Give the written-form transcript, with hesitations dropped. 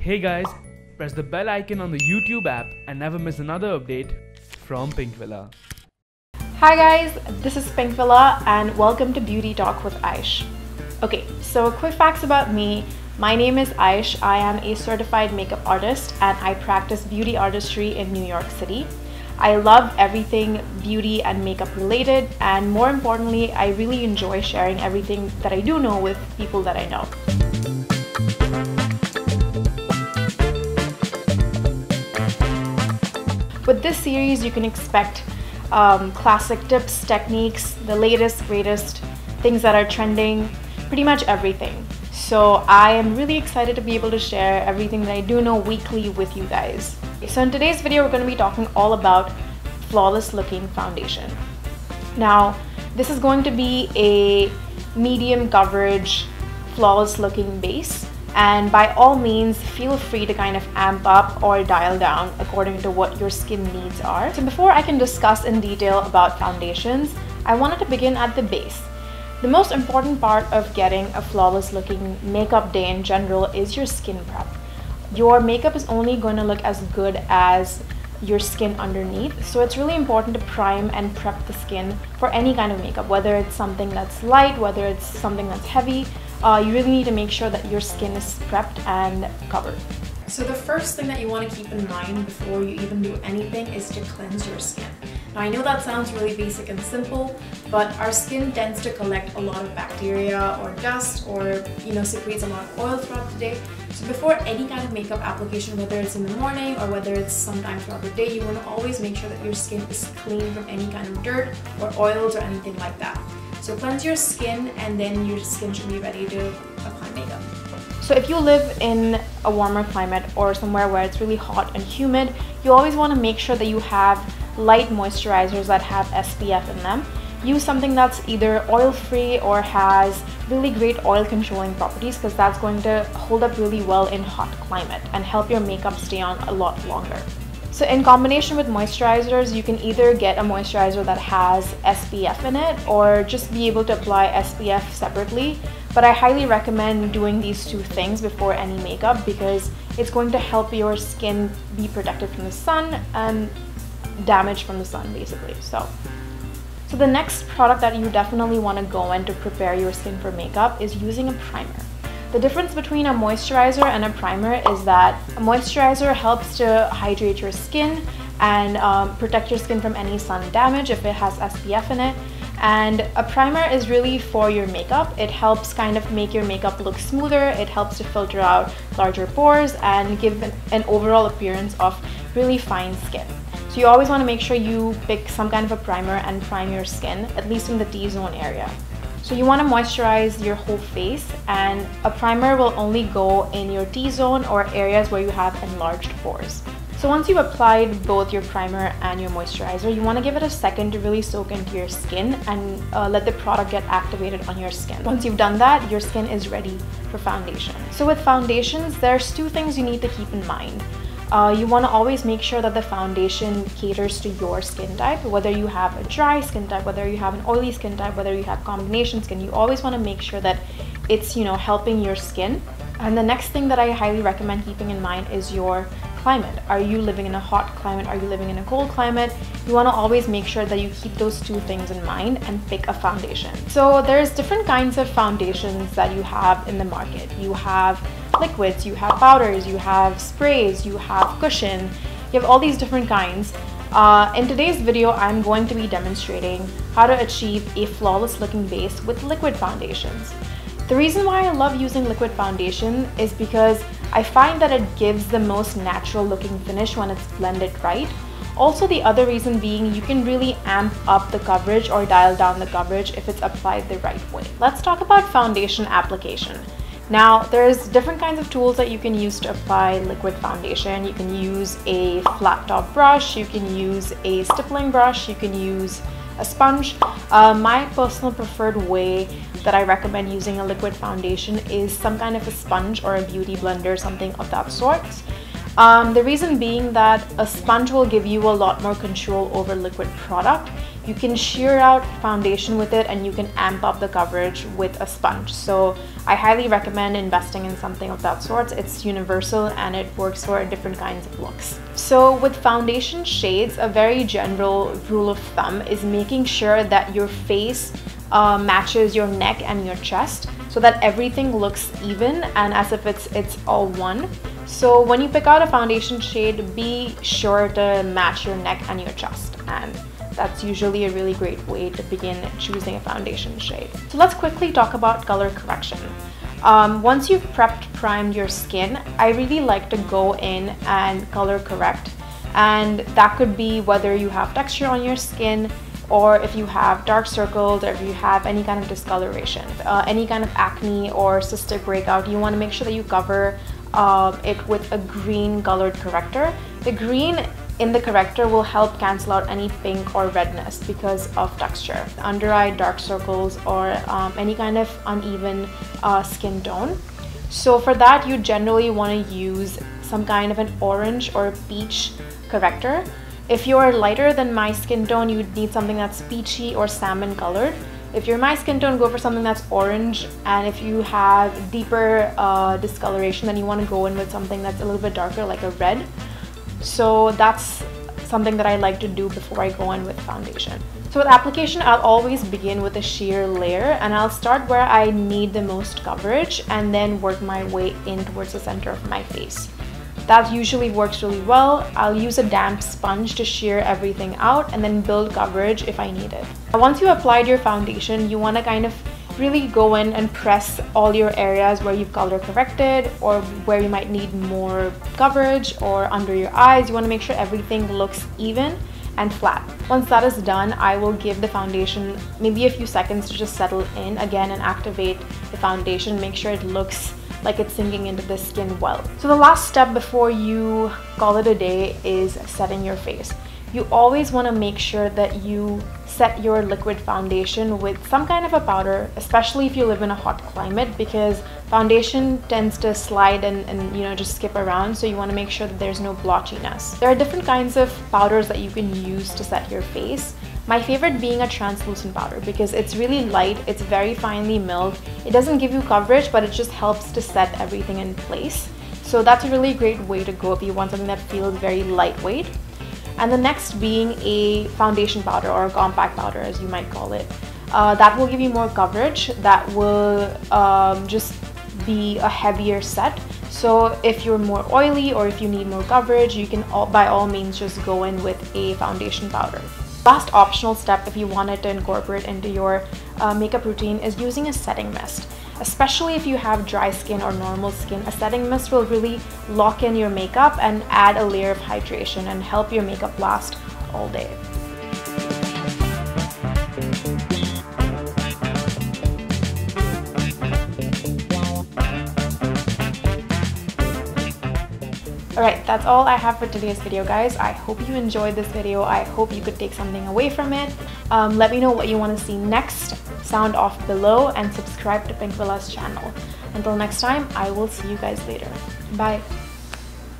Hey guys, press the bell icon on the YouTube app and never miss another update from Pinkvilla. Hi guys, this is Pinkvilla and welcome to Beauty Talk with Aish. Okay, so quick facts about me. My name is Aish. I am a certified makeup artist and I practice beauty artistry in New York City. I love everything beauty and makeup related, and more importantly, I really enjoy sharing everything that I do know with people that I know. With this series, you can expect classic tips, techniques, the latest, greatest, things that are trending, pretty much everything. So I am really excited to be able to share everything that I do know weekly with you guys. So in today's video, we're going to be talking all about flawless looking foundation. Now, this is going to be a medium coverage, flawless looking base. And by all means, feel free to kind of amp up or dial down according to what your skin needs are. So before I can discuss in detail about foundations, I wanted to begin at the base. The most important part of getting a flawless looking makeup day in general is your skin prep. Your makeup is only going to look as good as your skin underneath, so it's really important to prime and prep the skin for any kind of makeup, whether it's something that's light, whether it's something that's heavy. You really need to make sure that your skin is prepped and covered. So the first thing that you want to keep in mind before you even do anything is to cleanse your skin. Now I know that sounds really basic and simple, but our skin tends to collect a lot of bacteria or dust or secretes a lot of oil throughout the day. So before any kind of makeup application, whether it's in the morning or whether it's sometime throughout the day, you want to always make sure that your skin is clean from any kind of dirt or oils or anything like that. So cleanse your skin and then your skin should be ready to apply makeup. So if you live in a warmer climate or somewhere where it's really hot and humid, you always want to make sure that you have light moisturizers that have SPF in them. Use something that's either oil-free or has really great oil controlling properties, because that's going to hold up really well in hot climate and help your makeup stay on a lot longer. So in combination with moisturizers, you can either get a moisturizer that has SPF in it or just be able to apply SPF separately. But I highly recommend doing these two things before any makeup because it's going to help your skin be protected from the sun and damage from the sun basically. So the next product that you definitely want to go in to prepare your skin for makeup is using a primer. The difference between a moisturizer and a primer is that a moisturizer helps to hydrate your skin and protect your skin from any sun damage if it has SPF in it. And a primer is really for your makeup. It helps kind of make your makeup look smoother. It helps to filter out larger pores and give an overall appearance of really fine skin. So you always want to make sure you pick some kind of a primer and prime your skin, at least in the T-zone area. So you want to moisturize your whole face, and a primer will only go in your T-zone or areas where you have enlarged pores. So once you've applied both your primer and your moisturizer, you want to give it a second to really soak into your skin and let the product get activated on your skin. Once you've done that, your skin is ready for foundation. So with foundations, there's two things you need to keep in mind. You want to always make sure that the foundation caters to your skin type, whether you have a dry skin type, whether you have an oily skin type, whether you have combination skin. You always want to make sure that it's helping your skin. And the next thing that I highly recommend keeping in mind is your climate. Are you living in a hot climate? Are you living in a cold climate? You want to always make sure that you keep those two things in mind and pick a foundation. So there's different kinds of foundations that you have in the market. You have liquids, you have powders, you have sprays, you have cushion. You have all these different kinds. In today's video, I'm going to be demonstrating how to achieve a flawless looking base with liquid foundations. The reason why I love using liquid foundation is because I find that it gives the most natural looking finish when it's blended right. Also, the other reason being you can really amp up the coverage or dial down the coverage if it's applied the right way. Let's talk about foundation application. Now, there's different kinds of tools that you can use to apply liquid foundation. You can use a flat top brush, you can use a stippling brush, you can use a sponge. My personal preferred way that I recommend using a liquid foundation is some kind of a sponge or a beauty blender, something of that sort. The reason being that a sponge will give you a lot more control over liquid product. You can sheer out foundation with it, and you can amp up the coverage with a sponge. So I highly recommend investing in something of that sort. It's universal and it works for different kinds of looks. So with foundation shades, a very general rule of thumb is making sure that your face matches your neck and your chest, so that everything looks even and as if it's all one. So when you pick out a foundation shade, be sure to match your neck and your chest, and that's usually a really great way to begin choosing a foundation shade. So let's quickly talk about color correction. Once you've primed your skin, I really like to go in and color correct, and that could be whether you have texture on your skin, or if you have dark circles, or if you have any kind of discoloration, any kind of acne or cystic breakout. You want to make sure that you cover it with a green colored corrector. The green in the corrector will help cancel out any pink or redness because of texture, under eye dark circles, or any kind of uneven skin tone. So for that, you generally want to use some kind of an orange or peach corrector. If you're lighter than my skin tone, you'd need something that's peachy or salmon colored. If you're my skin tone, go for something that's orange, and if you have deeper discoloration, then you want to go in with something that's a little bit darker, like a red. So that's something that I like to do before I go in with foundation. So with application, I'll always begin with a sheer layer, and I'll start where I need the most coverage and then work my way in towards the center of my face. That usually works really well. I'll use a damp sponge to sheer everything out and then build coverage if I need it. Once you applied your foundation, you want to kind of really go in and press all your areas where you've color corrected, or where you might need more coverage, or under your eyes. You want to make sure everything looks even and flat. Once that is done, I will give the foundation maybe a few seconds to just settle in again and activate the foundation. Make sure it looks like it's sinking into the skin well. So the last step before you call it a day is setting your face. You always want to make sure that you set your liquid foundation with some kind of a powder, especially if you live in a hot climate, because foundation tends to slide and you know, just skip around. So you want to make sure that there's no blotchiness. There are different kinds of powders that you can use to set your face. My favorite being a translucent powder, because it's really light, it's very finely milled. It doesn't give you coverage, but it just helps to set everything in place. So that's a really great way to go if you want something that feels very lightweight. And the next being a foundation powder, or a compact powder as you might call it. That will give you more coverage. That will just be a heavier set. So if you're more oily, or if you need more coverage, you can by all means just go in with a foundation powder. Last optional step, if you wanted to incorporate into your makeup routine, is using a setting mist. Especially if you have dry skin or normal skin, a setting mist will really lock in your makeup and add a layer of hydration and help your makeup last all day. Alright, that's all I have for today's video, guys. I hope you enjoyed this video. I hope you could take something away from it. Let me know what you want to see next. Sound off below and subscribe to Pinkvilla's channel. Until next time, I will see you guys later. Bye.